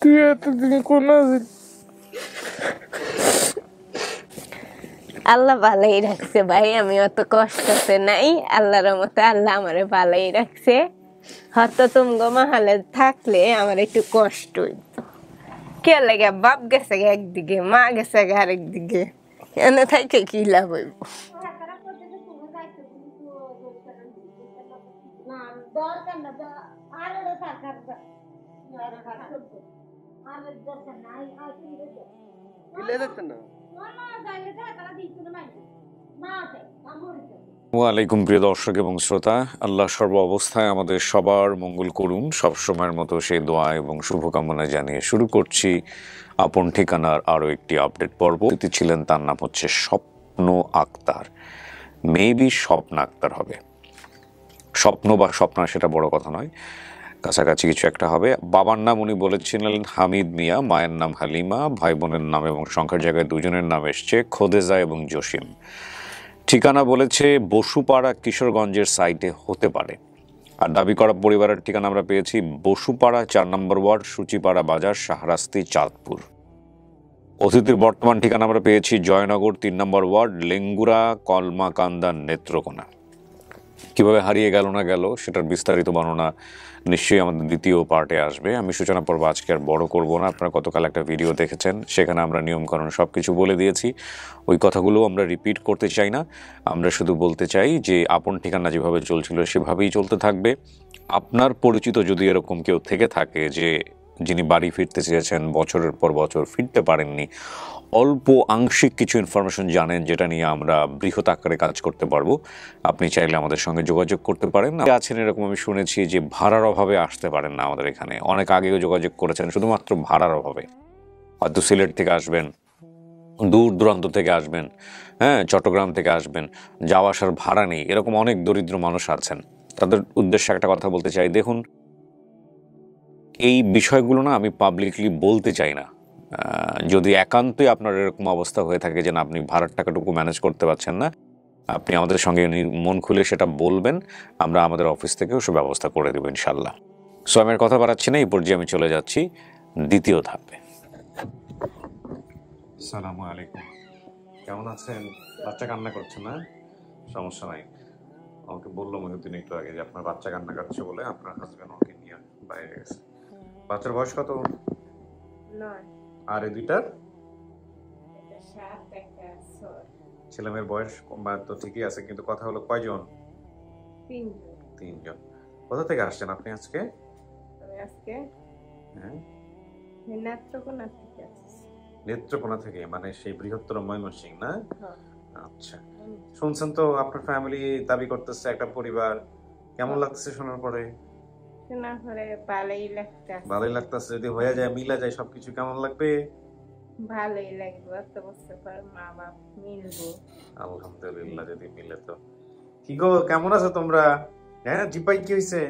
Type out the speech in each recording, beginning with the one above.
তুই এতদিন কোনো আল্লাহ ভালোই রাখছে ভাই, আমি অত কষ্টতে নাই, আল্লাহর মতো আল্লাহ আমারে ভালোই রাখছে। হয়তো তুমগো মাহালে থাকলে আমার একটু কষ্ট হইতো। কে লাগে বাপ গেছে একদিকে, মা গেছে আরেক দিকে, এনে থাইকে কি লাভ হইব? ওয়ালাইকুম প্রিয় দর্শক এবং শ্রোতা, আল্লাহ সর্ব অবস্থায় আমাদের সবার মঙ্গল করুন। সবসময়ের মতো সেই দোয়া এবং শুভকামনা জানিয়ে শুরু করছি আপন ঠিকানার আরও একটি আপডেট পর্ব। ছিলেন, তার নাম হচ্ছে স্বপ্ন আক্তার। মেবি স্বপ্ন আক্তার হবে, স্বপ্ন বা স্বপ্না সেটা বড় কথা নয়, কাছাকাছি কিছু একটা হবে। বাবার নাম উনি বলেছিলেন হামিদ মিয়া, মায়ের নাম হালিমা, ভাই বোনের নাম এবং সংখ্যার জায়গায় দুজনের নাম এসছে খোদেজা এবং জসিম। ঠিকানা বলেছে বসুপাড়া, কিশোরগঞ্জের সাইটে হতে পারে। আর দাবি করা পরিবারের ঠিকানা আমরা পেয়েছি বসুপাড়া 4 নম্বর ওয়ার্ড, সূচিপাড়া বাজার, শাহরাস্তি, চাঁদপুর। অতিথির বর্তমান ঠিকানা আমরা পেয়েছি জয়নগর 3 নম্বর ওয়ার্ড, লেঙ্গুরা, কলমাকান্দা, নেত্রকোনা। কিভাবে হারিয়ে গেল না গেল সেটার বিস্তারিত বর্ণনা নিশ্চয়ই আমাদের দ্বিতীয় পার্টে আসবে। আমি সূচনা পর্ব আজকে আর বড় করব না। আপনারা গতকাল একটা ভিডিও দেখেছেন, সেখানে আমরা নিয়মকানুন সব কিছু বলে দিয়েছি। ওই কথাগুলো আমরা রিপিট করতে চাই না। আমরা শুধু বলতে চাই যে আপন ঠিকানা যেভাবে চলছিল সেভাবেই চলতে থাকবে। আপনার পরিচিত যদি এরকম কেউ থেকে থাকে যে যিনি বাড়ি ফিরতে চেয়েছেন, বছরের পর বছর ফিরতে পারেননি, অল্প আংশিক কিছু ইনফরমেশন জানেন যেটা নিয়ে আমরা বৃহৎ আকারে কাজ করতে পারবো, আপনি চাইলে আমাদের সঙ্গে যোগাযোগ করতে পারেন। আছেন এরকম আমি শুনেছি যে ভাড়ার অভাবে আসতে পারেন না আমাদের এখানে, অনেক আগেও যোগাযোগ করেছেন শুধুমাত্র ভাড়ার অভাবে। হয়তো সিলেট থেকে আসবেন, দূর দূরান্ত থেকে আসবেন, হ্যাঁ, চট্টগ্রাম থেকে আসবেন, যাওয়া আসার ভাড়া নেই, এরকম অনেক দরিদ্র মানুষ আছেন। তাদের উদ্দেশ্যে একটা কথা বলতে চাই, দেখুন এই বিষয়গুলো না আমি পাবলিকলি বলতে চাই না। যদি একান্তই আপনার এরকম অবস্থা হয়ে থাকে যে না আপনি ভাড়ার টাকাটুকু ম্যানেজ করতে পারছেন না, আপনি আমাদের সঙ্গে মন খুলে সেটা বলবেন, আমরা আমাদের অফিস থেকেও সে ব্যবস্থা করে দেবো ইনশাল্লাহ। সো আমি কথা বাড়াচ্ছি না, এই পর্যায়ে আমি চলে যাচ্ছি দ্বিতীয় ধাপে। আসসালামু আলাইকুম, কেমন আছেন? বাচ্চা কান্না করছে না? সমস্যা নাই, আমাকে বললো মহিউদ্দিন একটু আগে যে আপনার বাচ্চা কান্না করছে বলে আপনার হাজবেন্ড ওকে নিয়ে বাইরে গেছে। বাচ্চার বয়স কত? 9। আর এই দুইটার একটা 7, একটা 6। ছেলেমেয়ের বয়স তো ঠিকই আছে, কিন্তু কথা হলো কয়জন? 3জন। 3জন। কোথা থেকে আসছেন আপনি আজকে? আমি আজকে হ্যাঁ, নেত্রকোনা থেকে আসছি। নেত্রকোনা থেকে, মানে সেই বৃহত্তর ময়মনসিংহ না? হ্যাঁ। আচ্ছা, শুনছেন তো আপনার ফ্যামিলি দাবি করতেছে একটা পরিবার, কেমন লাগতেছে শোনার পরে? শোনার পরে ভালোই লাগতেছে। ভালোই লাগতেছে, যদি হয়ে যায় মিলা যায় সবকিছু কেমন লাগবে? ভালোই লাগবে, এত বছর পর মা বাপ মিলবো। আলহামদুলিল্লাহ, যদি মিলে তো। কি গো, কেমন আছো তোমরা? হ্যাঁ, জিপাই কি হয়েছে?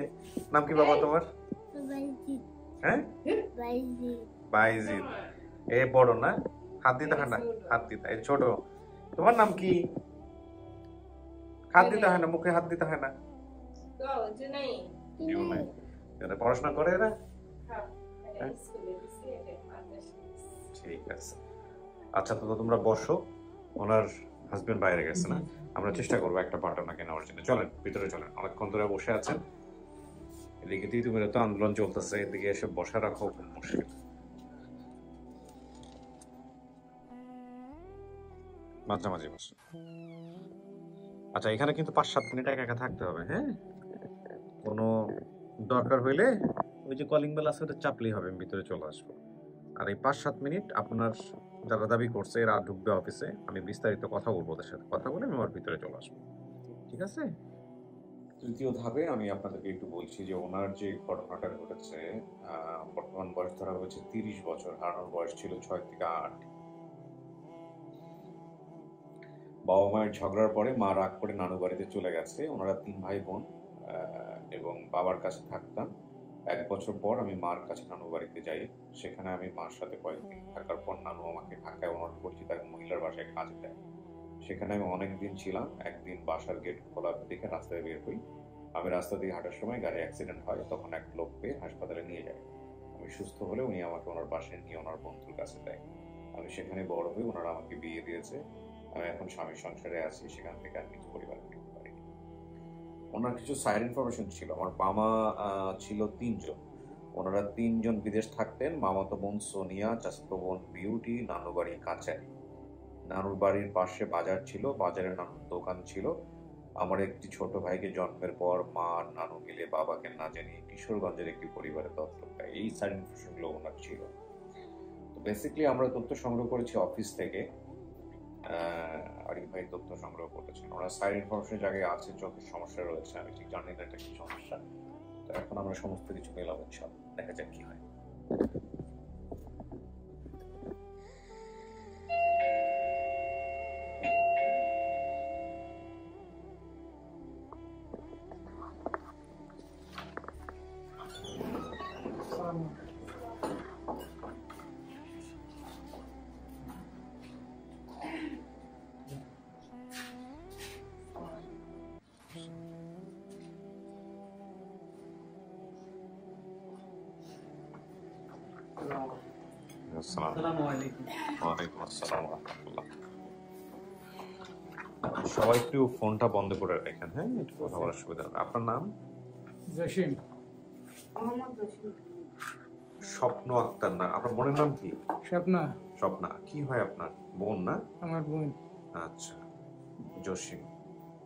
নাম কি বাবা তোমার? হ্যাঁ, বাইজিদ। এ বড় না? হাত দিতে হয় না, হাত দিতে, এই ছোট। তোমার নাম কি? হাত দিতে হয় না, মুখে হাত দিতে হয় না। পড়াশোনা করে এরা? ঠিক আছে, আচ্ছা তো তোমরা বসো, ওনার হাজবেন্ড বাইরে গেছে না, আমরা চেষ্টা করবো একটা পার্টনার নেওয়ার জন্য। চলেন ভিতরে চলেন, অনেকক্ষণ ধরে বসে আছেন, এদিকে তুমি তো আন্দোলন চলতেছে, এদিকে এসে বসা রাখো খুব মুশকিল। মাঝামাঝি বসো। আচ্ছা, এখানে কিন্তু 5-7 মিনিট একা একা থাকতে হবে, হ্যাঁ? কোনো দরকার হইলে ওই যে কলিং বেল আছে ওটা চাপলেই হবে, আমি ভিতরে চলে আসবো। আর এই 5-7 মিনিট আপনার যারা দাবি করছে এরা ঢুকবে অফিসে, আমি বিস্তারিত কথা বলবো, ওদের সাথে কথা বলে আমি আমার ভিতরে চলে আসবো, ঠিক আছে? তৃতীয় ধাপে আমি আপনাদেরকে একটু বলছি যে ওনার যে ঘটনাটা ঘটেছে, বর্তমান বয়স ধরা হয়েছে 30 বছর, হারানোর বয়স ছিল 6 থেকে 8। বাবা মায়ের ঝগড়ার পরে মা রাগ করে নানু বাড়িতে চলে গেছে। ওনারা 3 ভাই বোন এবং বাবার কাছে থাকতাম। 1 বছর পর আমি মার কাছে নানু বাড়িতে যাই। সেখানে আমি মার সাথে কয়েকদিন থাকার পর নানু আমাকে ঢাকায় ওনার পরিচিত এক মহিলার বাসায় কাজ দেয়। সেখানে আমি অনেকদিন ছিলাম। একদিন বাসার গেট খোলা দেখে রাস্তায় বের হই। আমি রাস্তা দিয়ে হাঁটার সময় গাড়ি অ্যাক্সিডেন্ট হয়, তখন এক লোক পেয়ে হাসপাতালে নিয়ে যায়। আমি সুস্থ হলে উনি আমাকে ওনার পাশে নিয়ে ওনার বন্ধুর কাছে দেয়। আমি সেখানে বড় হই, ওনারা আমাকে বিয়ে দিয়েছে। আমি এখন স্বামীর সংসারে আছি, সেখান থেকে আর কিছু পরিবার পেতে পারিনি। ওনার কিছু সাইড ইনফরমেশন ছিল। আমার মামা ছিল 3 জন। ওনারা 3 জন বিদেশ থাকতেন। মামাতো বোন সোনিয়া, চাচাতো বোন বিউটি, নানু বাড়ি কাচারি। নানুর বাড়ির পাশে বাজার ছিল, বাজারে নানুর দোকান ছিল। আমার একটি ছোট ভাইকে জন্মের পর মা আর নানু মিলে বাবাকে না জানিয়ে কিশোরগঞ্জের একটি পরিবারে দত্তক দেয়। এই সাইড ইনফরমেশনগুলো ওনার ছিল। তো বেসিক্যালি আমরা তথ্য সংগ্রহ করেছি অফিস থেকে। আরিফ ভাই তথ্য সংগ্রহ করেছেন। ওনার সাইড ইনফরমেশনের জায়গায় আছে, চোখের সমস্যা রয়েছে, আমি ঠিক জানি না এটা কি সমস্যা। তো এখন আমরা সমস্ত কিছু মেলাবো ইনশাআল্লাহ, দেখা যাক কি হয়। আসসালামু আলাইকুম। ওয়ালাইকুম আসসালাম ওয়া রাহমাতুল্লাহ। সবাই একটু ফোনটা বন্ধ করে রাখেন, হ্যাঁ, একটু কথা বলার সুবিধা হবে। আপনার নাম? জসিম। স্বপ্ন আক্তার। না, আপনার বোনের নাম কি? স্বপ্না। স্বপ্না। কি হয় আপনার? বোন না? আমার বোন। আচ্ছা। জসিম।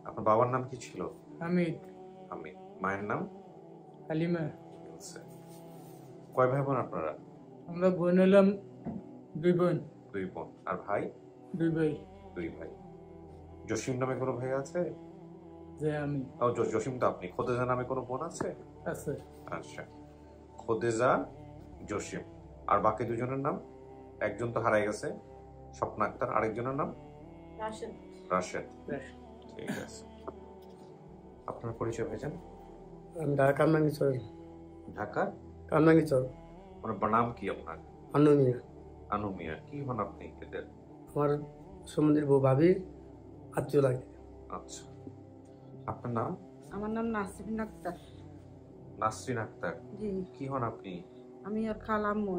আপনার বাবার নাম কি ছিল? হামিদ। হামিদ। মায়ের নাম? হালিমা। কয় ভাই বোন আপনারা? আমরা বোন হলাম 2 বোন। 2 বোন। আর ভাই? 2 ভাই। 2 ভাই। জসিম নামে কোনো ভাই আছে? যে আমি। ও, জসিম তো আপনি। খোদেজা নামে কোনো বোন আছে? আছে। আচ্ছা। খোদেজা, জসিম। আর বাকি 2 জনের নাম? একজন তো হারাই গেছে, স্বপ্ন আক্তার। আরেকজনের নাম? রাশেদ। রাশেদ। ঠিক আছে। আপনার পরিচয় ভাইজান? আমি ঢাকা কামরাঙ্গীরচর। ঢাকা কামরাঙ্গীরচর। আপনার নাম কি আপনার? আনু মিয়া। আনু মিয়া। কি হন আপনি এদের? আমার সমুদ্রের বউ ভাবির আত্মীয় লাগে। আচ্ছা। আপনার নাম? আমার নাম নাসরিন আক্তার। নাসরিন আক্তার। জি। কি হন আপনি? আমি আর খালাম্মু।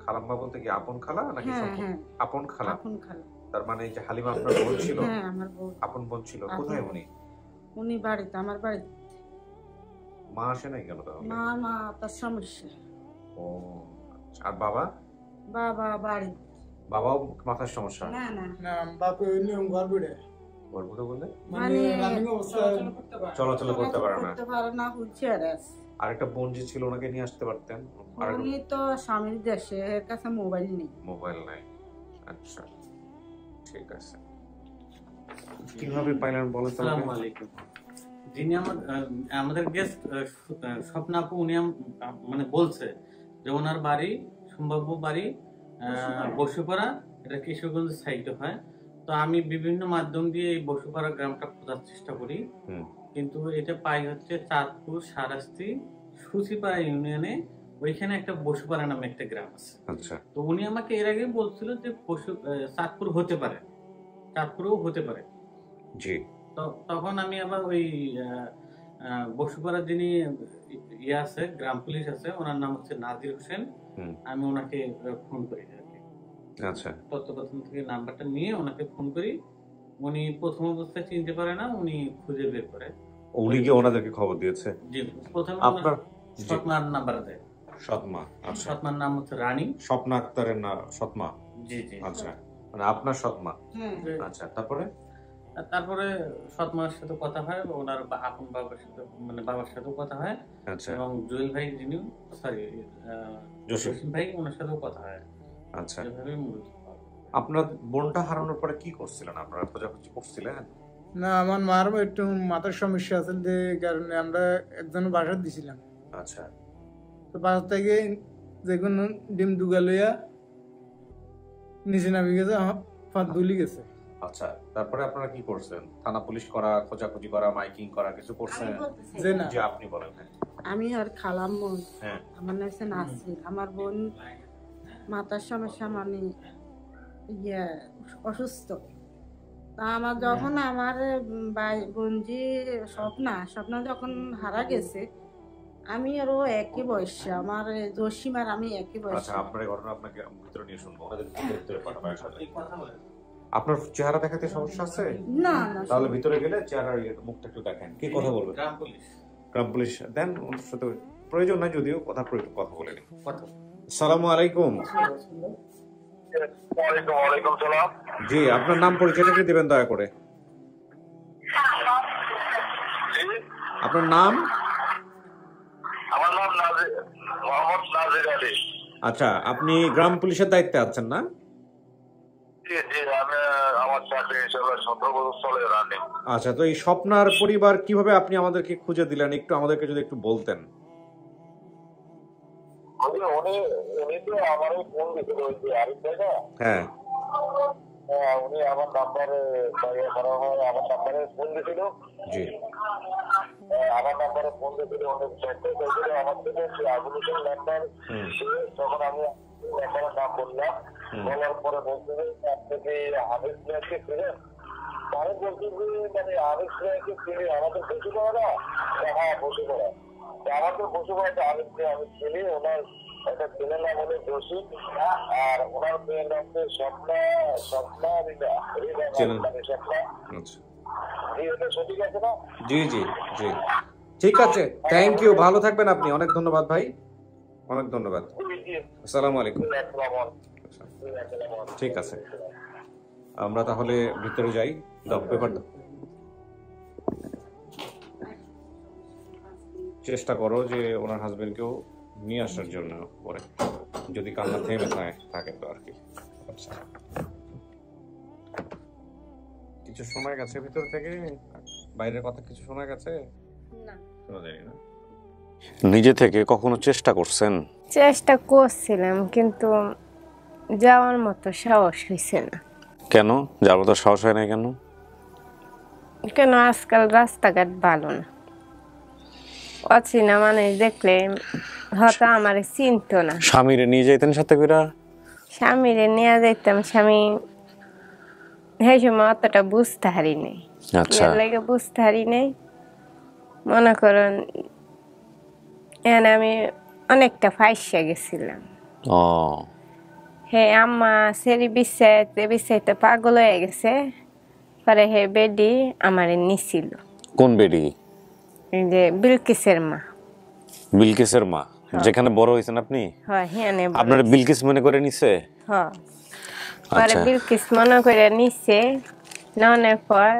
খালাম্মা বলতে কি আপন খালা নাকি? হ্যাঁ। আপন খালা। আপন খালা। তার মানে যে হালিমা আপনার বোন ছিল? হ্যাঁ, আমার বোন। আপন বোন ছিল। কোথায় উনি? উনি বাড়িতে, আমার বাড়িতে। মা আসে নাই কেন তাহলে? মা তার সমস্যা। ও আচ্ছা। আর বাবা? বাবা বাড়ি। বাবাও মাথার সমস্যা? না। না, বাপে নিয়ম গর্বড়ে। গর্ভটা বলে মানে রানিং অবস্থায় চলাচল করতে পারে না। করতে পারে না, হুইলচেয়ার আছে। আরেকটা বোন যে ছিল ওনাকে নিয়ে আসতে পারতেন। উনি তো স্বামীর দেশে, এর কাছে মোবাইল নেই। মোবাইল নাই। আচ্ছা, ঠিক আছে। কিভাবে পাইলেন বলেন তো? আসসালামু আলাইকুম। যিনি আমাদের গেস্ট স্বপ্না আপু, উনি মানে বলছে যে ওনার বাড়ি, সম্ভাব্য বাড়ি বসুপাড়া, এটা কিশোরগঞ্জ সাইডে হয়। তো আমি বিভিন্ন মাধ্যম দিয়ে এই বসুপাড়া গ্রামটা খোঁজার চেষ্টা করি, কিন্তু এটা পাই হচ্ছে চাঁদপুর সারাস্তি সুচিপাড়া ইউনিয়নে। ওইখানে একটা বসুপাড়া নামে একটা গ্রাম আছে। আচ্ছা। তো উনি আমাকে এর আগে বলছিল যে চাঁদপুর হতে পারে, চাঁদপুরও হতে পারে। জি। তখন আমি আবার ওই বসুপাড়ার যিনি ইয়ে আছে, গ্রাম পুলিশ আছে, ওনার নাম হচ্ছে নাজির হোসেন। আমি ওনাকে ফোন করি আর কি। আচ্ছা। তত্ত্বাবধান থেকে নাম্বারটা নিয়ে ওনাকে ফোন করি। উনি প্রথম অবস্থায় চিনতে পারে না, উনি খুঁজে বের করে। উনি কি ওনাদেরকে খবর দিয়েছে? জি, প্রথমে আপনার সৎমার নাম্বার দেয়। সৎমা। আচ্ছা। সৎমার নাম হচ্ছে রানী। স্বপ্না আক্তারের না সৎমা? জি। আচ্ছা, মানে আপনার সৎমা। আচ্ছা, তারপরে সৎমার সাথে কথা হয়, ওনার আপন বাবার সাথে, মানে বাবার সাথেও কথা হয়। আচ্ছা। এবং জুয়েল ভাই যিনি, সরি জসিম ভাই, ওনার সাথেও কথা হয়। আচ্ছা। এভাবে মূলত। আপনার বোনটা হারানোর পরে কি করছিলেন? আপনারা খোঁজাখুঁজি করছিলেন? না, আমার মার একটু মাথার সমস্যা আছে, যে কারণে আমরা একজন বাসা দিছিলাম। আচ্ছা। তো বাসা থেকে যে কোনো ডিম দুগা লইয়া নিচে নামি গেছে, পাত দুলি গেছে। আচ্ছা, তারপরে আপনারা কি করছেন? থানা পুলিশ করা, খোঁজাখুঁজি করা, মাইকিং করা কিছু করছেন? যে না, যে আপনি বলেন। আমি আর খালাম্মু। হ্যাঁ। আমার নাম হচ্ছে নাসরিন। আমার বোন মাথার সমস্যা, মানে অসুস্থ। তা আমার যখন আমার বোনজি স্বপ্না যখন হারা গেছে, আমি আরো একই বয়স, আমার জসিম আর আমি একই বয়স। আচ্ছা, আপনার এই ঘটনা আপনাকে ভিতরে নিয়ে শুনবো, ওনাদের ভিতরে পাঠাবো একসাথে। এই কথা বলে আপনার চেহারা দেখাতে সমস্যা আছে? না না, তাহলে ভিতরে গেলে চেহারার মুখটা একটু দেখেন, কি কথা বলবেন? গ্রাম পুলিশ গ্রাম পুলিশ দেন, ওনার সাথে প্রয়োজন নাই যদিও, কথা বলে নিই। কথা আসসালামু আলাইকুম। ওয়ালাইকুম সালাম। জি, আপনার নাম পরিচয়টা কি দিবেন দয়া করে? আপনার নাম? আমার নাম নাজির, মোহাম্মদ নাজির আলী। আচ্ছা, আপনি গ্রাম পুলিশের দায়িত্বে আছেন না? জি জি, আমি আমার চাকরি ইনশাআল্লাহ 17 বছর চলে রানি। আচ্ছা, তো এই স্বপ্নার পরিবার কিভাবে আপনি আমাদেরকে খুঁজে দিলেন, একটু আমাদেরকে যদি একটু বলতেন। উনি উনি তো আমারই ফোন দিয়েছিল, ওই যে আরিফ ভাই না? হ্যাঁ হ্যাঁ, উনি আমার নাম্বারে আমার নাম্বারে ফোন দিয়েছিল। জি। আমার নাম্বারে ফোন দিয়েছিল, উনি চেষ্টা করেছিল আমার থেকে যে আগুনের নাম্বার। তখন আমি নাম্বারের নাম বললাম, বলার পরে বলতে আপনি কি হামিদ মিয়াকে ছিলেন? আমি বলছি যে মানে হামিদ মিয়াকে চিনি, আমাদের বসে পড়া না? হ্যাঁ, বসে পড়া। আমাদের বসে পড়াটা হামিদ মিয়া আমি চিনি। ওনার একটা ছেলের নাম হলো জসিম, আর ওনার মেয়ের নাম হচ্ছে স্বপ্না স্বপ্না রিনা স্বপ্না। আচ্ছা, এটা সঠিক আছে না? জি জি জি, ঠিক আছে, থ্যাংক ইউ, ভালো থাকবেন আপনি, অনেক ধন্যবাদ ভাই, অনেক ধন্যবাদ। আসসালামু আলাইকুম। ঠিক আছে, আমরা তাহলে ভিতরে যাই। দাও পেপার দাও, চেষ্টা করো যে ওনার হাজবেন্ডকেও নিয়ে আসার জন্য পরে, যদি কান্না থেমে থাকে তো আর কি। আচ্ছা, কিছু সময় গেছে ভিতর থেকে, বাইরের কথা কিছু শোনা গেছে? না, শোনা যায়নি না? নিজে থেকে কখনো চেষ্টা করছেন? চেষ্টা করছিলাম কিন্তু যাওয়ার মতো সাহস হয়েছে না। কেন যার মতো সাহস হয় না কেন? কেন আজকাল রাস্তাঘাট ভালো না, অচেনা মানুষ দেখলে হয়তো আমার চিনতো না। স্বামীরে নিয়ে যাইতেন সাথে করে? স্বামীরে নিয়ে যেতাম, স্বামী সেই সময় অতটা বুঝতে হারি নেই, আচ্ছা, লাগে বুঝতে হারি নেই। মনে করেন এখানে আমি অনেকটা ফাইসা গেছিলাম। ও হে আম্মা সেরি বিশ্বাইতে বিশ্বাইতে পাগল হয়ে গেছে, পরে হে বেডি আমারে নিছিল। কোন বেডি? এই যে বিলকিসের মা। বিলকিসের মা, যেখানে বড় হয়েছেন আপনি? হ্যাঁ, হ্যাঁ, আপনার বিলকিস মনে করে নিছে? হ্যাঁ, পরে আচ্ছা, বিলকিস মনে করে নিছে। নেওয়ার পর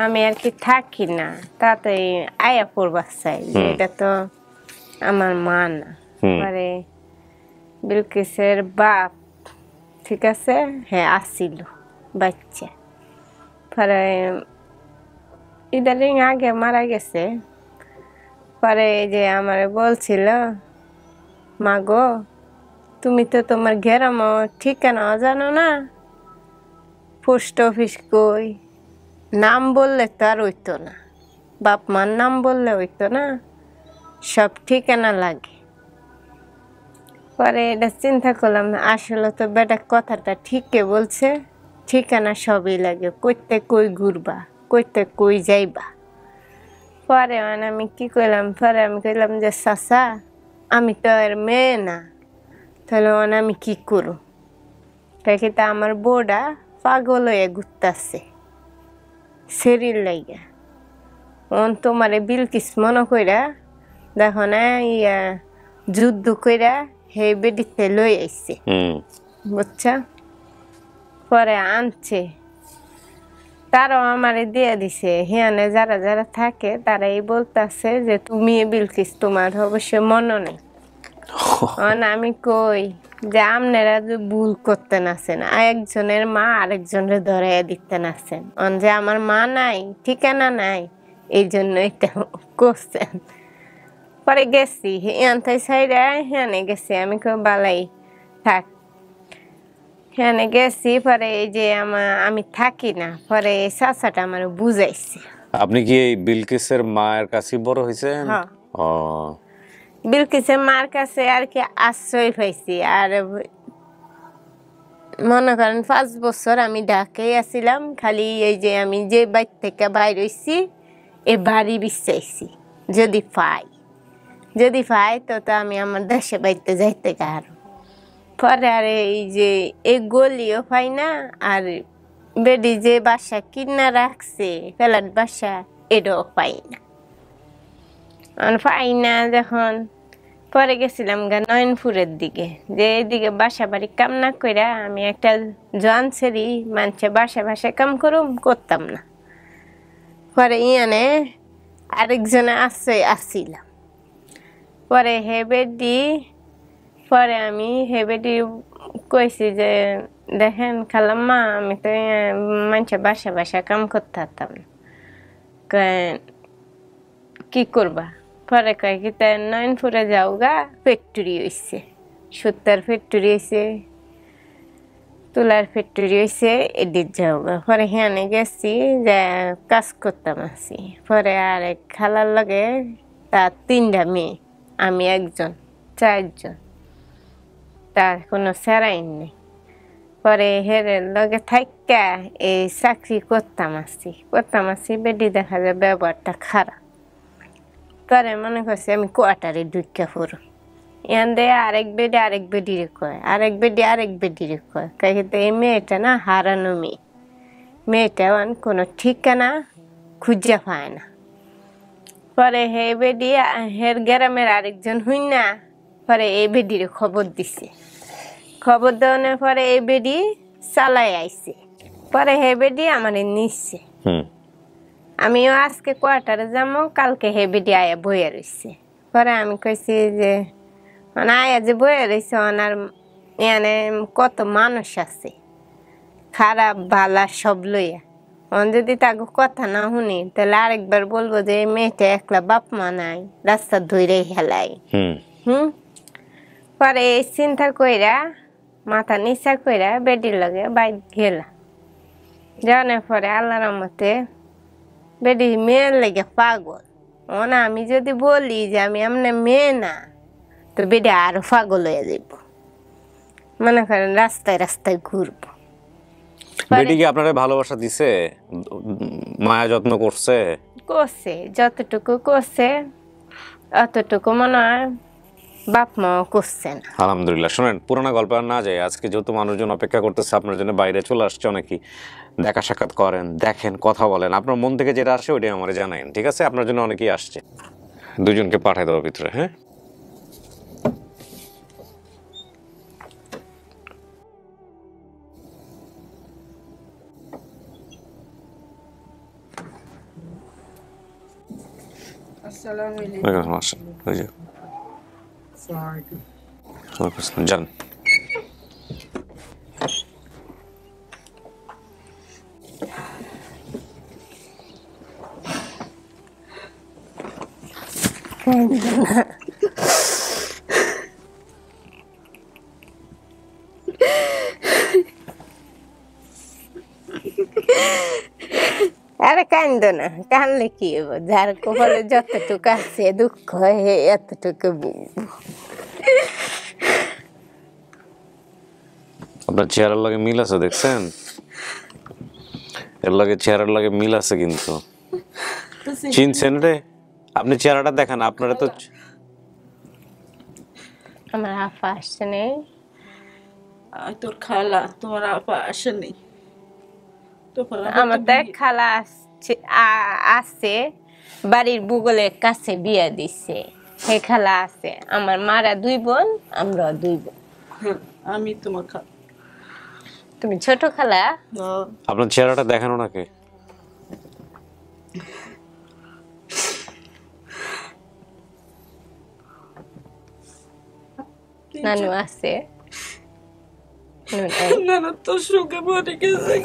আমি আর কি থাকি না, তাতে আয়া পড়বার চাই যে এটা তো আমার মা না। পরে বিলকিসের বাপ, ঠিক আছে, হ্যাঁ আসছিল বাচ্চা। পরে ইদানিং আগে মারা গেছে। পরে এই যে আমার বলছিল, মা গো তুমি তো তোমার গ্রাম ঠিকানা জানো না, পোস্ট অফিস কই, নাম বললে তো আর হইতো না, বাপ মার নাম বললে হইতো না, সব ঠিকানা লাগে। পরে এটা চিন্তা করলাম, আসলে তো বেটা কথাটা ঠিকই বলছে, ঠিকানা সবই লাগে, কইতে কই ঘুরবা, কইতে কই যাইবা। পরে আমি কি করলাম, পরে আমি কইলাম যে চাচা আমি তো আর মেয়ে না, তাহলে আমি কি করু? দেখি তা আমার বউটা পাগল হয়ে ঘুরতেছে শরীর লাইগা। তোমারে বিলকিস মনে কইরা দেখো না ইয়া যুদ্ধ কইরা হে বেডিতে লই আইছে, বুঝছা? পরে আনছে, তারাও আমারে দিয়ে দিছে। হিয়ানে যারা যারা থাকে তারাই বলতেছে যে তুমি বিলকিস, তোমার অবশ্য মনে নেই। আমি কই যে আপনারা যে ভুল করতে নাছেন, একজনের মা আরেকজনের ধরাইয়া দিতে নাছেন, যে আমার মা নাই, ঠিকানা নাই, এই জন্য এটা করছেন। পরে গেছি এনথাই সাইডে, হ্যাঁ গেছি, আমি কই বালাই থাক। হ্যাঁ গেছি, পরে এই যে আমি থাকি না, পরে এই চাচাটা আমার বুঝাইছে। আপনি কি এই বিলকিসের মায়ের কাছে বড় হয়েছেন? হ্যাঁ, ও, বিলকিসের মার কাছে আর কি আশ্রয় পাইছি। আর মনে করেন 5 বছর আমি ঢাকায় আসছিলাম, খালি এই যে আমি যে বাড়ি থেকে বাইর হইছি এই বাড়ি বিচাইছি যদি পাই, যদি পাই তো আমি আমার দেশে বাড়িতে যাইতে পারো। পরে আর এই যে এই গলিও পাই না, আর বেডি যে বাসা কিনা রাখছে ফ্ল্যাট বাসা এটাও পাই না। পাই না যখন পরে গেছিলাম নয়নপুরের দিকে, যে এইদিকে বাসা বাড়ি কাম না কইরা আমি একটা জোয়ান ছেড়ি মানুষে বাসা কাম করতাম না। পরে ইয়ানে আরেকজনে আসছিলাম। পরে হেবেডি পরে আমি হেবেডি কইছি যে দেখেন খালাম্মা, আমি তো মানুষে বাসা কাম করতে পারতাম না, কি করবা? পরে কয় কি তাই নয়নপুরে যাও গা, ফ্যাক্টরি হয়েছে, সুতার ফ্যাক্টরি হয়েছে, তুলার ফ্যাক্টরি হয়েছে, এদিক যাও গা। পরে হ্যানে গেছি যে কাজ করতাম আছি। পরে আরেক খালার লগে তার 3টা মেয়ে, আমি একজন, 4জন, তার কোনো সেরাইন নেই। পরে হেরের লগে থাইকা এই চাকরি করতাম আছি। বেডি দেখা যায় ব্যবহারটা খারাপ। পরে মনে করছি আমি কোয়ার্টারে ঢুকা পড়ো। এখান দিয়ে আরেক বেডিরে কয়, আরেক বেডিরে কয়, কিন্তু এই মেয়েটা না হারানো মেয়েটা কোনো ঠিকানা খুঁজে পায় না। পরে হে বেডি হের গ্রামের আরেকজন হই না, পরে এই বেডিরে খবর দিছে। খবর দেওয়ানোর পরে এই বেডি চালাই আইছে। পরে হে বেডি আমার নিচ্ছে। আমিও আজকে কোয়ার্টারে যাবো, কালকে হে বেডি আয়া বইয়া রয়েছে। পরে আমি কইছি যে আয়া যে বইয়া রয়েছে, ওনার এখানে কত মানুষ আছে, খারাপ ভালা সব লইয়া। যদি তাকে কথা না শুনি তাহলে আরেকবার বলবো যে এই মেয়েটা একলা বাপ মা নাই, রাস্তা ধরে হেলাই। পরে এই চিন্তা কইরা মাথা নিচা কইরা বেডির লগে বাইক গেলা। যাওয়ার পরে আল্লাহর রহমতে বেডি মেয়ের লেগে পাগল। না আমি যদি বলি যে আমি এমনি মেয়ে না, তো বেডি আরো পাগল হয়ে যাব, মনে করেন রাস্তায় ঘুরবো। বেডি কি আপনারে ভালোবাসা দিছে, মায়া যত্ন করছে? যতটুকু করছে অতটুকু মনে হয় বাপ মা করছে না। আলহামদুলিল্লাহ। শোনেন, পুরোনো গল্প আর না যায়, আজকে যেহেতু মানুষজন অপেক্ষা করতেছে আপনার জন্য, বাইরে চলে আসছে অনেকেই, দেখা সাক্ষাৎ করেন, দেখেন, কথা বলেন, আপনার মন থেকে যেটা আসে ওইটাই আমার জানাইন, ঠিক আছে? আপনার জন্য অনেকেই আসছে, দুজনকে পাঠাই দেওয়ার ভিতরে। হ্যাঁ, আসসালামু আলাইকুম। যান। আরে কান্দো না, কানলে কি হবো? যার কপালে যতটুকু আছে দুঃখ এতটুকু বুঝবো। আপনার চেহারার লাগে মিল আছে, দেখছেন? এর লাগে চেহারার লাগে মিল আছে, কিন্তু চিনছেন রে? আপনি চেহারাটা দেখান, আপনারা তো। আমার আপা আসছে নেই, তোর খালা, তোমার আপা আসে নেই। আমার দেখ খালা আছে, বাড়ির বুগলের কাছে বিয়া দিছে, হে খালা আছে। আমার মারা 2 বোন, আমরা 2 বোন। আমি তোমার খালা। তুমি ছোট খালা? আপনার চেহারাটা দেখানো নাকি? নানু আছে, নানু তো সুখে মরে গেছে।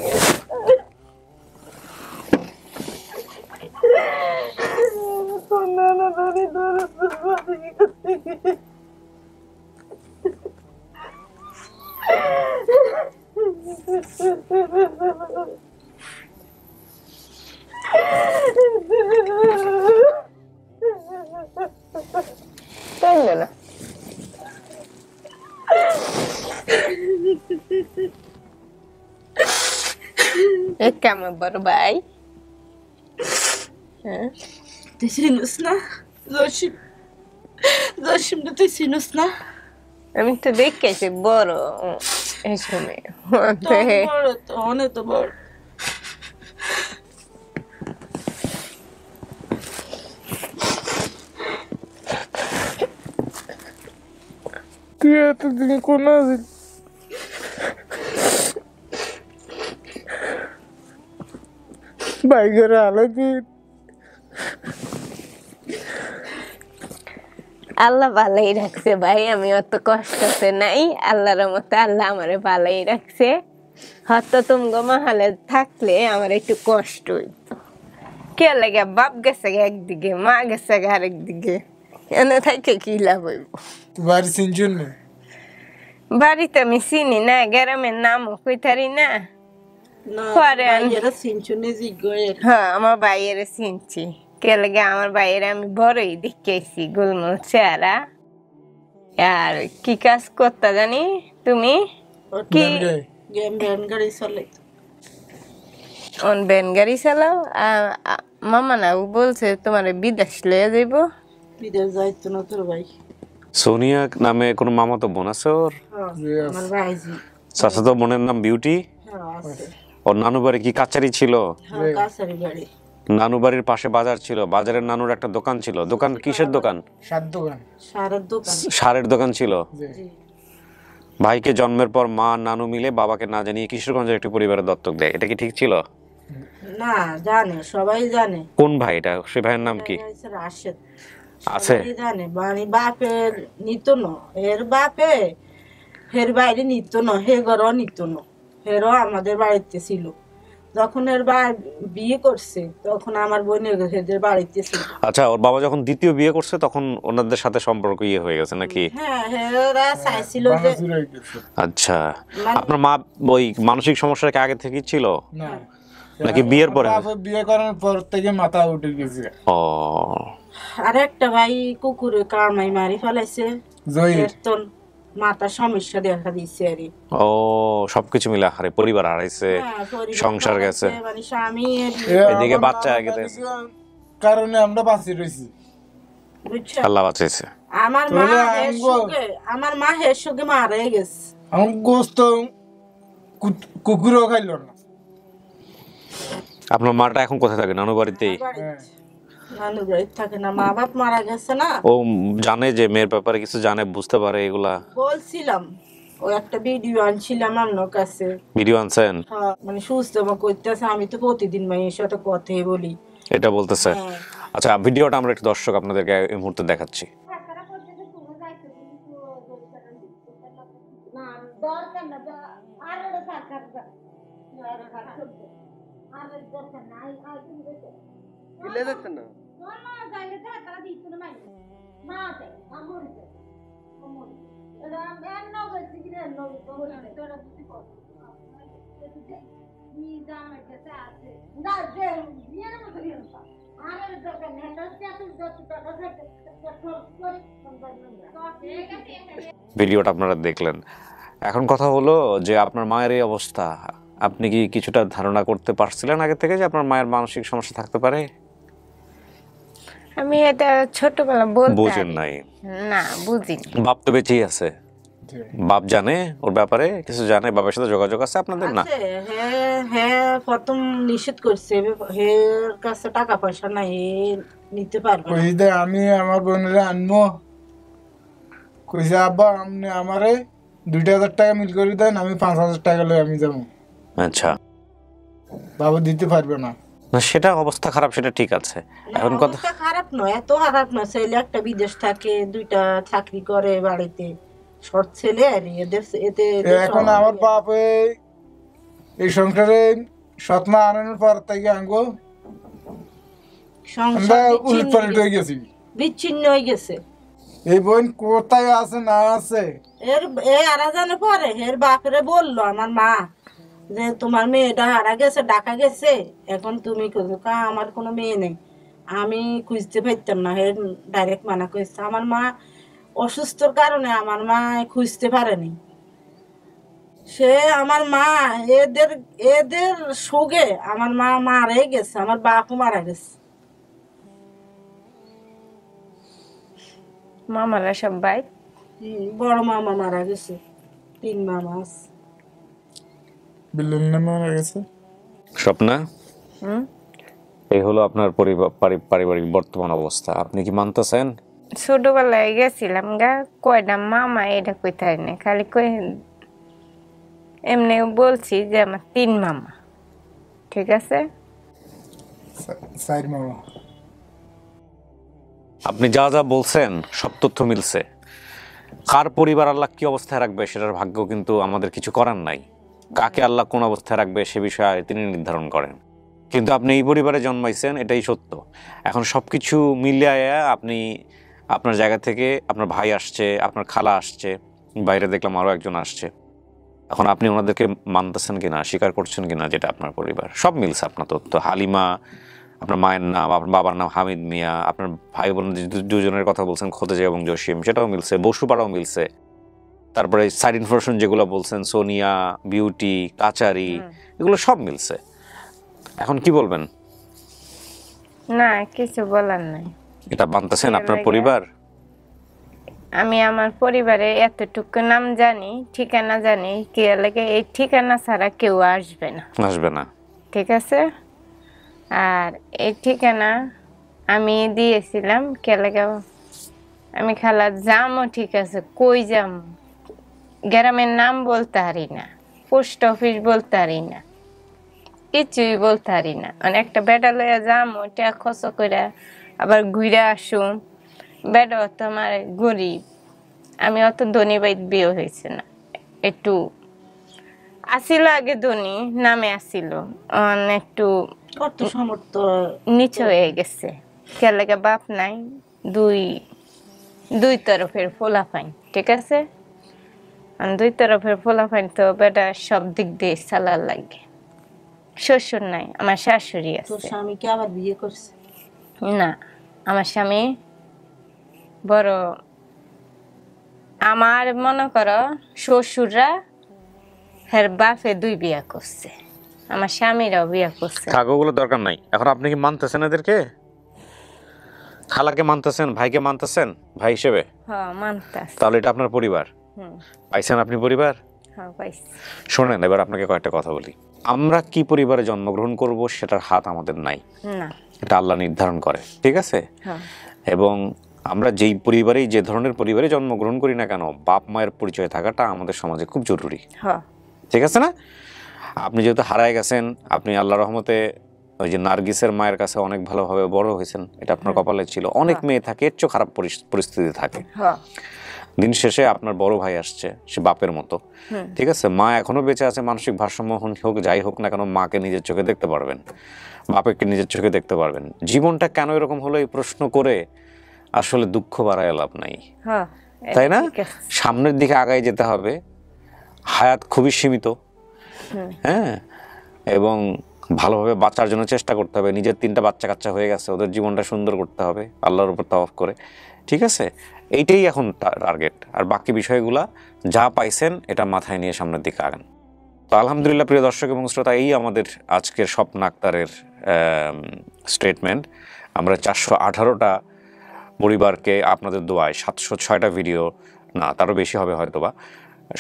না আমার বড় ভাই। তুই চিনিস না জসিম? জসিমটা তুই চিনিস না? আমি তো দেখেছি বড় এই সময় বড় তো অনেক তো বড়। তুই এতদিন কোন আছিস? বাইকের আলো দিয়ে আল্লাহ ভালোই রাখছে ভাই, আমি অত কষ্টতে নাই, আল্লাহর মতো আল্লাহ আমারে ভালোই রাখছে। হয়তো তুমগো মহালে থাকলে আমার একটু কষ্ট হইতো। কে লাগে বাপ গেছে একদিকে, মা গেছে আরেক দিকে, এনে থাকে কি লাভ হইব? বাড়ি চিনছুন না? বাড়িতে আমি চিনি না, গ্রামের নামও কইতারি না। না পরে এরা চিনচুনি জিজ্ঞের। হ্যাঁ, আমার ভাইয়ের চিনছি। কে লাগে আমার ভাইয়ের আমি বড়ই দেখেছি, গোলমোল চেহারা। আর কি কাজ করতে জানি তুমি? কি গেম ব্যান গাড়ি চলে। অন ব্যান গাড়ি চালাও? মামা না বলছে তোমার বিদেশ লয়ে যাইব। বিদেশ যাইতো না তোর ভাই? সোনিয়া নামে কোনো মামাতো বোন আছে ওর? আমার ভাইজি। চাচাতো বোনের নাম বিউটি। হ্যাঁ আছে। ওর নানু বাড়ি কি কাচারি ছিল? হ্যাঁ কাছারি বাড়ি। নানু বাড়ির পাশে বাজার ছিল, বাজারের নানুর একটা দোকান ছিল। দোকান কিসের দোকান? সাত দোকান, সারের দোকান। সারের দোকান ছিল। জি। ভাইকে জন্মের পর মা নানু মিলে বাবাকে না জানিয়ে কিশোরগঞ্জের একটি পরিবারের দত্তক দেয়, এটা কি ঠিক ছিল? না জানে, সবাই জানে। কোন ভাই এটা? সে ভাইয়ের নাম কি রাশেদ আছে? সবাই জানে। মানে বাপের নিত না, এর বাপে হের বাইরে নিত না, হে ঘরও নিত না। হেরও আমাদের বাড়িতে ছিল। যখন এর বিয়ে করছে তখন আমার বোনের হেদের বাড়িতে ছিল। আচ্ছা, ওর বাবা যখন দ্বিতীয় বিয়ে করছে তখন ওনাদের সাথে সম্পর্ক ইয়ে হয়ে গেছে নাকি? হ্যাঁ হেরা চাইছিল যে। আচ্ছা, আপনার মা ওই মানসিক সমস্যা কি আগে থেকেই ছিল না নাকি বিয়ের পরে? বিয়ে করার পর থেকে মাথা উঠে গেছে। ও, আর একটা ভাই কুকুরে কামাই মারি ফেলাইছে। জহির তোর মাথার সমস্যা দেখা দিচ্ছে আর ও, সবকিছু মিলে হারে পরিবার হারাইছে, সংসার গেছে, মানে স্বামী এদিকে বাচ্চা গেছে, কারণে আমরা বাঁচি রয়েছি। বুঝছো? আল্লাহ বাঁচাইছে। আমার মা হের সুখে, আমার মা হের সুখে মারা গেছে। আমার গোস্ত কুকুরও খাইল না। আপনার মাটা এখন কোথায় থাকে? নানু বাড়িতেই? নানু বাড়িতে থাকে না, মা বাপ মারা গেছে না। ও জানে যে মেয়ের ব্যাপারে কিছু জানে, বুঝতে পারে এগুলা? বলছিলাম, ও একটা ভিডিও আনছিলাম আমার কাছে। ভিডিও আনছেন? হ্যাঁ, মানে সুস্থ করতেছে। আমি তো প্রতিদিন মায়ের সাথে কথাই বলি। এটা বলতেছে? হ্যাঁ। আচ্ছা, ভিডিওটা আমরা একটু দর্শক আপনাদেরকে এই মুহূর্তে দেখাচ্ছি। ভিডিওটা আপনারা দেখলেন। এখন কথা হলো যে আপনার মায়ের এই অবস্থা, আপনি কি কিছুটা ধারণা করতে পারছিলেন আগে থেকে যে আপনার মায়ের মানসিক সমস্যা থাকতে পারে? আমি এটা ছোটবেলা বলতে বুঝেন নাই? না, বুঝিনি। বাপ তো বেঁচেই আছে, বাপ জানে ওর ব্যাপারে কিছু জানে, বাবার সাথে যোগাযোগ আছে আপনাদের? না, হ্যাঁ প্রথম নিষেধ করছে, হের কাছে টাকা পয়সা নাই, হে নিতে পারবে না। আমি আমার বোনের আনবো কইছে, আব্বা আপনি আমারে 2,000 টাকা মিল করে দেন, আমি 5,000 টাকা লই আমি যাবো। আচ্ছা, বাবা দিতে পারবে না। না সেটা অবস্থা খারাপ, সেটা ঠিক আছে। এখন কথা অবস্থা খারাপ নয়, এত খারাপ নয়। ছেলে একটা বিদেশ থাকে, 2টা চাকরি করে বাড়িতে, সৎ ছেলে। আর এতে এখন আমার বাপ এই সংসারে সৎমা আনানোর পর থেকে আঙ্গো আমরা উল্টপাল্ট হয়ে গেছি, বিচ্ছিন্ন হয়ে গেছে। এই বোন কোথায় আছে না আছে আরা জানে পরে এর বাপরে বললো আমার মা যে তোমার মেয়েটা হারা গেছে, ডাকা গেছে, এখন তুমি আমার কোনো মেয়ে নেই। আমি খুঁজতে পারতাম না, এর ডাইরেক্ট মানা করেছে। আমার মা অসুস্থর কারণে আমার মা খুঁজতে পারেনি। সে আমার মা এদের এদের সুগে আমার মা মারাই গেছে, আমার বাপও মারা গেছে। মামারা সবাই বড় মামা মারা গেছে, 3 মামা আছে। বিল্লুর নামে মারা গেছে। স্বপ্না, হুম এই হলো আপনার পারিবারিক বর্তমান অবস্থা। আপনি কি মানতেছেন? ছোটবেলায় গেছিলাম গা, কয়টা মামা এটা কইতাই না, খালি কই এমনি বলছি যে আমার 3 মামা। ঠিক আছে, 4 মামা। আপনি যা যা বলছেন সব তথ্য মিলছে। কার পরিবার আল্লাহ কি অবস্থায় রাখবে সেটার ভাগ্য কিন্তু আমাদের কিছু করার নাই। কাকে আল্লাহ কোন অবস্থায় রাখবে সে বিষয়ে তিনি নির্ধারণ করেন। কিন্তু আপনি এই পরিবারে জন্মাইছেন, এটাই সত্য। এখন সবকিছু মিলিয়ে আপনি আপনার জায়গা থেকে আপনার ভাই আসছে, আপনার খালা আসছে, বাইরে দেখলাম আরো একজন আসছে। এখন আপনি ওনাদেরকে মানতেছেন কিনা, স্বীকার করছেন কিনা যেটা আপনার পরিবার, সব মিলছে আপনার তথ্য। হালিমা আপনার মায়ের নাম, আপনার বাবার নাম হামিদ মিয়া, আপনার ভাই বোন দুজনের কথা বলছেন খোদেজা এবং জসিম, সেটাও মিলছে। বসুপাড়াও মিলছে। তারপরে সাইড ইনফরমেশন যেগুলো বলছেন, সোনিয়া, বিউটি, কাচারি, এগুলো সব মিলছে। এখন কি বলবেন? না কিছু বলার নাই। এটা মানতেছেন আপনার পরিবার? আমি আমার পরিবারে এতটুকু নাম জানি, ঠিকানা জানি, কি লাগে এই ঠিকানা ছাড়া কেউ আসবে না। আসবে না, ঠিক আছে। আর এই ঠিকানা আমি দিয়েছিলাম কে লাগে, আমি খালা যামও, ঠিক আছে, কই যাম, গ্রামের নাম বলতে পারি না, পোস্ট অফিস বলতে পারি না, কিছুই বলতে পারি না। মানে একটা বেটা লইয়া যাম, ওইটা খরচ করে আবার ঘুরে আসুম। বেটা তো আমার গরিব, আমি অত ধনী বাইত বিয়ে হয়েছে না, একটু আসিল আগে ধনী নামে আসিল, একটু অর্থ সামর্থ্য নিচে হয়ে গেছে। কেলেকে বাপ নাই, দুই তরফের ফোলাফাইন। ঠিক আছে, 2 তরফের ফোলাফাইন তো বেটা সব দিক দিয়ে চালার লাগে। শ্বশুর নাই, আমার শাশুড়ি তোর আছে। স্বামীকে আবার বিয়ে করছে? না, আমার স্বামী বড়, আমার মনে করো শ্বশুররা হের বাপে 2 বিয়া করছে, আমার স্বামীরাও বিয়া করছে। কাগজগুলো দরকার নাই। এখন আপনি কি মানতেছেন এদেরকে? খালাকে মানতেছেন, ভাইকে মানতেছেন ভাই হিসেবে? হ্যাঁ মানতাস। তাহলে এটা আপনার পরিবার। পাইছেন আপনি পরিবার? হ্যাঁ পাইছি। শোনেন, এবার আপনাকে কয়েকটা কথা বলি। আমরা কি পরিবারে জন্মগ্রহণ করব সেটার হাত আমাদের নাই, না, এটা আল্লাহ নির্ধারণ করে। ঠিক আছে। হ্যাঁ এবং আমরা যেই পরিবারেই, যে ধরনের পরিবারে জন্মগ্রহণ করি না কেন, বাপ মায়ের পরিচয় থাকাটা আমাদের সমাজে খুব জরুরি। হ্যাঁ ঠিক আছে না? আপনি যেহেতু হারায় গেছেন, আপনি আল্লাহ রহমতে ওই যে নার্গিসের মায়ের কাছে অনেক ভালোভাবে বড় হয়েছেন, এটা আপনার কপালে ছিল। অনেক মেয়ে থাকে এর চেয়ে খারাপ পরিস্থিতি থাকে। হ্যাঁ দিন শেষে আপনার বড় ভাই আসছে, সে বাপের মতো। ঠিক আছে, মা এখনো বেঁচে আছে, মানসিক ভারসাম্য হোক যাই হোক না কেন, মাকে নিজের চোখে দেখতে পারবেন, বাপেকে নিজের চোখে দেখতে পারবেন। জীবনটা কেন এরকম হলো এই প্রশ্ন করে আসলে দুঃখ বাড়ায় লাভ নাই, হ্যাঁ, তাই না? ঠিক আছে। সামনের দিকে আগায় যেতে হবে। হায়াত খুবই সীমিত, হ্যাঁ, এবং ভালোভাবে বাঁচার জন্য চেষ্টা করতে হবে। নিজের 3টা বাচ্চা কাচ্চা হয়ে গেছে, ওদের জীবনটা সুন্দর করতে হবে আল্লাহর উপর তাওয়াক্কুল করে। ঠিক আছে, এইটাই এখন টার্গেট। আর বাকি বিষয়গুলা যা পাইছেন এটা মাথায় নিয়ে সামনের দিকে আগান। তো আলহামদুলিল্লাহ প্রিয় দর্শক এবং শ্রোতা, এই আমাদের আজকের স্বপ্ন আক্তারের স্টেটমেন্ট। আমরা 418টা পরিবারকে আপনাদের দোয়ায় 706টা ভিডিও, না তারও বেশি হবে হয়তো বা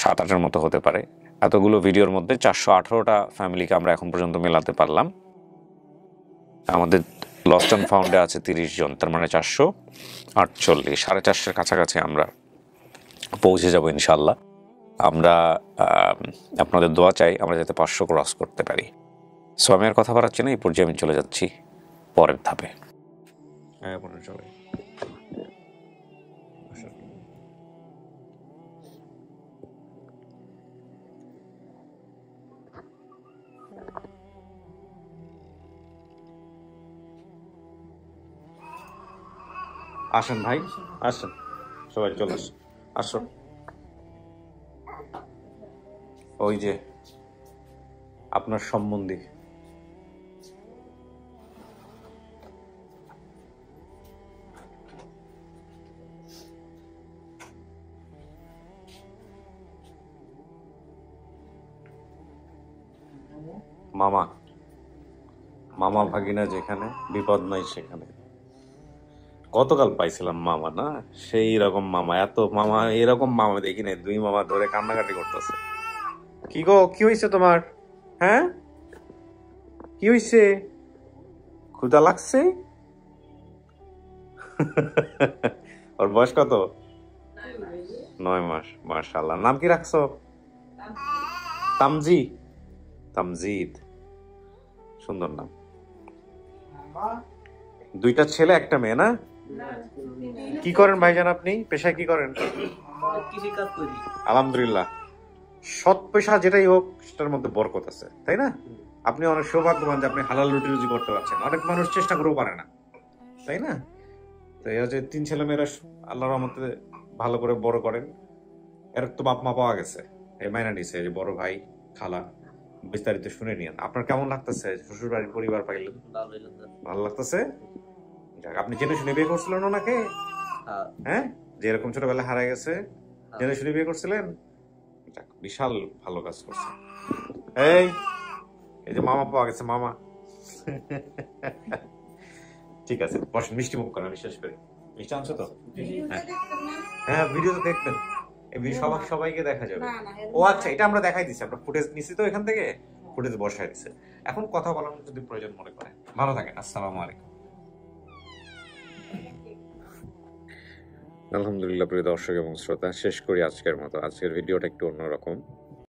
7-8-এর মতো হতে পারে, এতগুলো ভিডিওর মধ্যে 418টা ফ্যামিলিকে আমরা এখন পর্যন্ত মেলাতে পারলাম। আমাদের লস্ট অ্যান্ড ফাউন্ডে আছে 30 জন, তার মানে 448, 450-এর কাছাকাছি আমরা পৌঁছে যাব ইনশাল্লাহ। আমরা আপনাদের দোয়া চাই আমরা যাতে 500 ক্রস করতে পারি। সো আমি আর কথা বাড়াচ্ছি না, এই পর্যায়ে আমি চলে যাচ্ছি পরের ধাপে। চলে আসেন ভাই, আসেন সবাই, চলে আসেন, আসুন। ওই যে আপনার সম্বন্ধী, মামা, মামা ভাগিনা যেখানে, বিপদ নাই সেখানে। গতকাল পাইছিলাম মামা, না সেই রকম মামা, এত মামা এরকম মামা দেখি নাই। 2 মামা ধরে কান্নাকাটি করতেছে। কি গো, কি হয়েছে তোমার? হ্যাঁ, কি হয়েছে? ক্ষুধা লাগছে? ওর বয়স কত? 9 মাস। মাশাআল্লাহ। নাম কি রাখছো? তামজি, তামজিদ, সুন্দর নাম। 2টা ছেলে 1টা মেয়ে, না? কি করেন ভাইজান আপনি? পেশায় কি করেন? আলহামদুলিল্লাহ। সৎ পেশা যেটাই হোক সেটার মধ্যে বরকত আছে, তাই না? আপনি অনেক সৌভাগ্যবান যে আপনি হালাল রুটি রুজি করতে পারছেন। অনেক মানুষ চেষ্টা করেও পারে না, তাই না? তো এই যে 3 ছেলে মেয়েরা আল্লাহর রহমতে ভালো করে বড় করেন। এর তো বাপ মা পাওয়া গেছে, এই মাইনা নিছে, যে বড় ভাই খালা। বিস্তারিত শুনে নিন। আপনার কেমন লাগতেছে শ্বশুর বাড়ির পরিবার পাইলেন? ভালো লাগতেছে? যাক, আপনি জেনে শুনে বিয়ে করছিলেন ওনাকে? হ্যাঁ, যে এরকম ছোটবেলায় হারায় গেছে, জেনে শুনে বিয়ে করছিলেন? যাক, বিশাল ভালো কাজ করছেন। এই এই যে মামা পাওয়া গেছে, মামা। ঠিক আছে, বসেন, মিষ্টি মুখ করেন, আমি শেষ করি। মিষ্টি আনছো তো? হ্যাঁ, ভিডিও তো দেখবেন, এই ভিডিও সবাইকে দেখা যাবে। ও আচ্ছা, এটা আমরা দেখাই দিছি, আমরা ফুটেজ নিছি তো এখান থেকে, ফুটেজ বসাই দিছে। এখন কথা বলার যদি প্রয়োজন মনে করেন। ভালো থাকেন, আসসালামু আলাইকুম। আলহামদুলিল্লাহ প্রিয় দর্শক এবং শ্রোতা, শেষ করি আজকের মতো। আজকের ভিডিওটা একটু অন্যরকম।